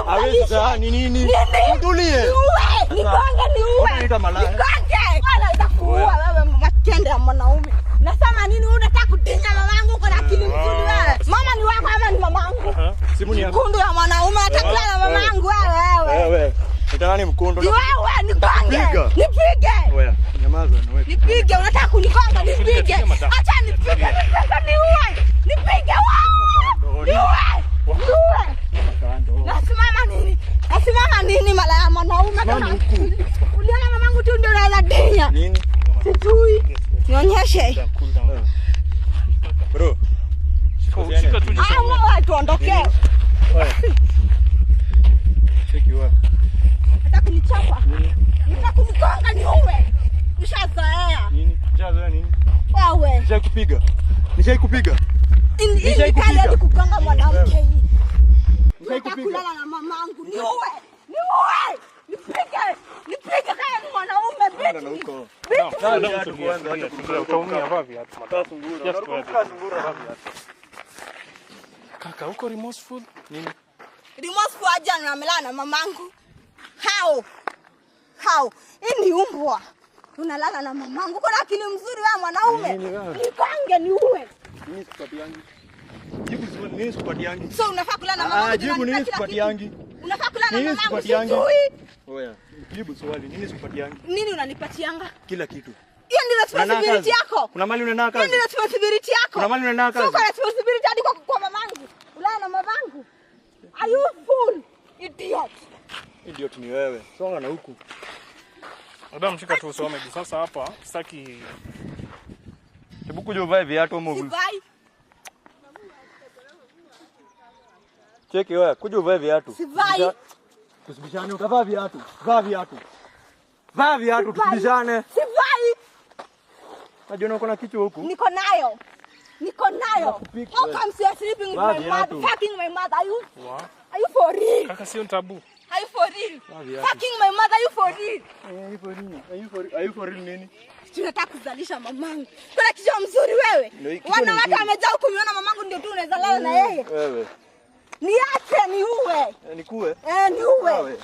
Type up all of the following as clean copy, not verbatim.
Aweza nini? Tulie. Nigonge niue. Wala itakuua wewe matende ya mwanaume. Nasema nini unataka kutinga mamangu uko na akili nzuri wewe? Mama ni wako ama ni mamangu? Simu ni yako. Mkundu ya mwanaume atakula na mamangu wewe. Wewe. Nitaka ni mkundu. Ni wewe nigonge. Nipige. Wewe nyamaza na wewe. Nipige unataka kunigonga nipige. Acha nipige nataka niue. Nipige wewe. Niue. Nasimama nini mala ya mwanaume kama uliona mamangu tu ndio anaweza denya. Nini? Sijui. Nionyeshe. Bro. Shika tu nyosha. Wewe tuondoke. Cheki wewe. Nataka kunichapa. Nataka kunigonga niue. Ushazoea. Nini? Ushazoea nini? Wewe. Nishaikupiga. Nishaikupiga. Nishaikupiga. Hadi kugonga mwanamke hii. Nishaikupiga. Kulala na mamangu. Niue. Niue. Nipige kama ni mwanaume bitch. Utaumia vapi hapa? Kaka, uko remorseful? Nini? Remorseful aje amelala na mamangu? How? Hii ni umbwa. Unalala na mamangu. Uko na akili mzuri wewe mwanaume. Nipange niue. Nini sikupatiangi? Jibu swali nini sikupatiangi? So unafaa kulala na mamangu. Jibu nini sikupatiangi? Unafaa kulala na mamangu sijui. Oya, jibu swali nini sikupatiangi? Nini unanipatianga? Kila kitu. Hiyo ndio responsibility yako. Kuna mali unaenda kazi. Hiyo ndio responsibility yako. Kuna mali unaenda kazi. So kwa responsibility hadi kwa mamangu. Ulala na mamangu. Are you fool? Idiot. Idiot ni wewe. Songa na huku. Adam, shika tu usome sasa hapa. Sitaki. Hebu kuja uvae viatu ama Sivai. Cheki wewe, kuja uvae viatu. Sivai. Tusibishane, utavaa viatu. Vaa viatu. Vaa viatu tusibishane. Sivai. Unajua uko na kichwa huku? Niko nayo. How come you are sleeping with my mother? Fucking my mother. Are you for real? Kaka, sio tabu. Are you for real? Fucking my mother. Are you for real? Are you for real nini? Tunataka kuzalisha mamangu. Kuna kichwa mzuri wewe. Wanawake wamejaa huku miona mamangu ndio tu unaweza lala na yeye. Wewe. Niache niue. Nikuue? Niue.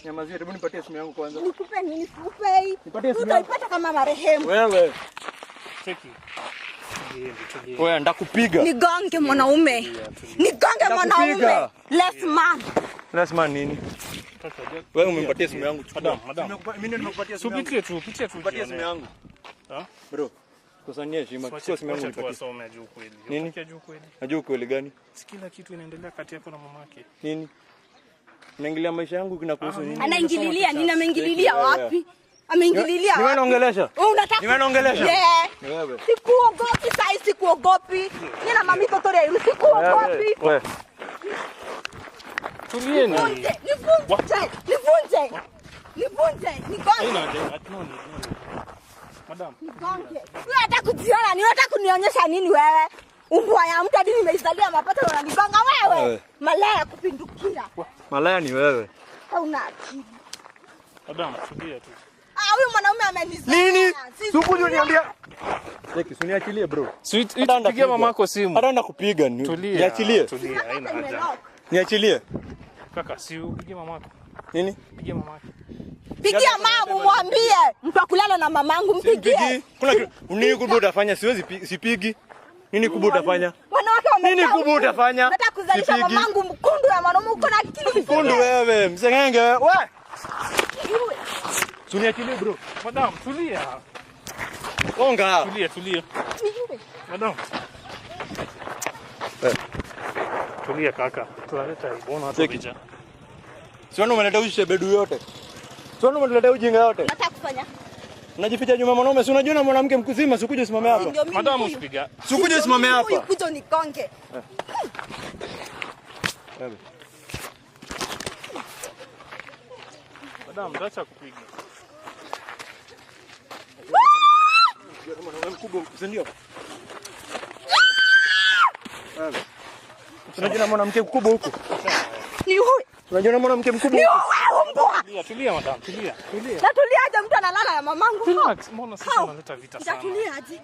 Nyamazia, hebu nipatie simu yangu kwanza. Nikupe nini? Nikupe. Nipatie simu yangu. Utaipata kama marehemu. Wewe. Cheki. Wewe ndakupiga. Nigonge mwanaume. Nigonge mwanaume. Less man Nini? Wewe umenipatia simu yangu. Madam. Mimi ndio nimekupatia simu yangu. Pitia tu. Nipatie simu yangu. Bro. Kusania heshima. Sio simu yangu nipatie. Wasome juu kweli. Nini? Juu kweli. Najua kweli gani? Kila kitu inaendelea kati yako na mamake. Nini? Unaingilia maisha yangu kinakuhusu nini? Anaingililia, nini ameingililia wapi? Ameingililia wapi? Nimeongelesha. Unataka? Nimeongelesha. Wewe. Sikuogopi sasa, sikuogopi. Nina mamiko tore, sikuogopi. Wewe. Tulieni. Nivunje. Nigonge. Madam. Nigonge. Wewe unataka kujiona, ni unataka kunionyesha nini wewe? Umbwa ya mtu hadi nimeisalia mapato unanigonga wewe. Malaya kupindukia. Malaya ni wewe. Hauna akili. Madam, tulia tu. Huyu mwanaume amenizoea. Nini? Sukuju niambia. Cheki, usiniachilie bro. Pigia mamako simu. Hata nakupiga. Niachilie. Tulia, haina haja. Niachilie. Kaka, si upige mamako. Nini? Pigia mamako. Pigia mama mwambie mtu akulala na mamangu mpigie. Kuna nini kubwa utafanya? Sipigi. Nini kubwa utafanya? Wanawake wamejaa. Nini kubwa utafanya? Nataka kuzalisha mamangu mkundu ya mwanaume uko na akili. Mkundu wewe, msengenge wewe. Uniachilie bro. Madam, tulia. Onga. Tulia. Madam. Tulia kaka. Tunaleta ibona hata picha. Sio umeleta ushebedu yote. Sio umeleta ujinga yote. Nataka kufanya. Unajificha nyuma mwanaume, si unajua na mwanamke mkuzima, sikuje usimame hapa. Madam, usipiga. Sikuje usimame hapa. Kuja nikonge. Wewe. Madam, acha kupiga. Mwanaume mkubwa, ndio. Wewe. Unajua na mwanamke mkubwa huko. Ni huyu. Unajua na mwanamke mkubwa huko. Tulia madam, tulia. Natuliaje mtu analala na mamangu? Relax, mbona sasa unaleta vita sana? Natuliaje?